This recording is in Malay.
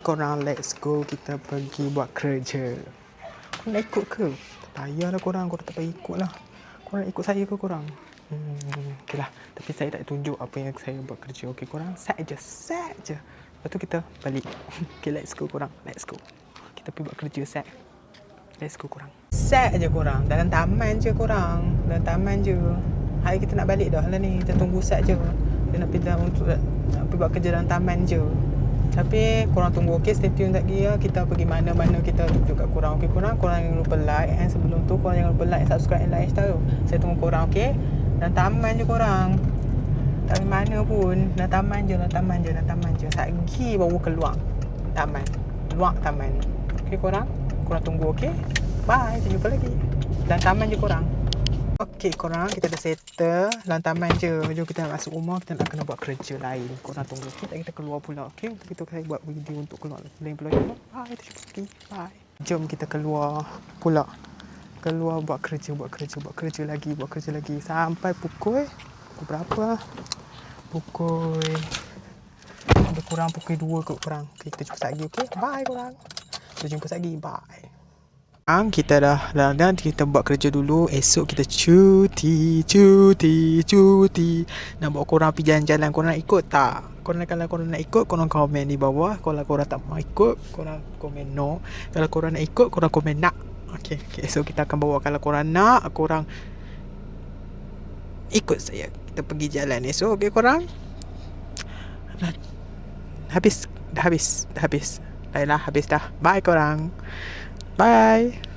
Korang let's go, kita pergi buat kerja. Korang nak ikut ke? Tak payahlah korang tak payah ikut lah. Korang nak ikut saya ke korang? Okay lah, tapi saya tak tunjuk apa yang saya buat kerja. Okay, korang set je. Lepas tu kita balik. Okay, let's go korang, let's go. Kita pergi buat kerja, set. Let's go korang. Set je korang, dalam taman je korang. Dalam taman je. Hari kita nak balik dah lah ni, kita tunggu set je. Dia nak pergi buat kerja dalam taman je. Tapi korang tunggu, okay, stay tune lagi ya. Kita pergi mana-mana kita tunjuk kat korang. Okay korang jangan lupa like. And sebelum tu korang jangan lupa like, subscribe and like tahu. Saya tunggu korang, okay. Dalam taman je korang, tak pergi mana pun. Dalam taman je. Lagi baru keluar taman, luar taman. Okay korang tunggu, okay. Bye, kita jumpa lagi. Dalam taman je korang. Okay korang, kita dah settle dalam taman je. Jom kita nak masuk rumah, kita nak kena buat kerja lain. Korang tunggu, okay. Kita keluar pula, okay. Untuk itu saya buat video untuk keluar lain pula. Bye, kita jumpa lagi. Bye. Jom kita keluar pula. Keluar buat kerja lagi. Sampai pukul berapa? Lebih kurang pukul 2 kot korang. Okay, kita jumpa lagi, okay. Bye korang. Kita jumpa lagi, bye. Kita dah kita buat kerja dulu. Esok kita cuti. Nak bawa korang pergi jalan-jalan. Korang nak ikut tak? Kalau korang nak ikut, korang komen di bawah. Kalau korang tak mau ikut, korang komen no. Kalau korang nak ikut, korang komen nak. Okay. Esok kita akan bawa. Kalau korang nak, korang ikut saya. Kita pergi jalan esok, okay korang? Dah habis dah. Baiklah, habis dah. Bye korang. Bye.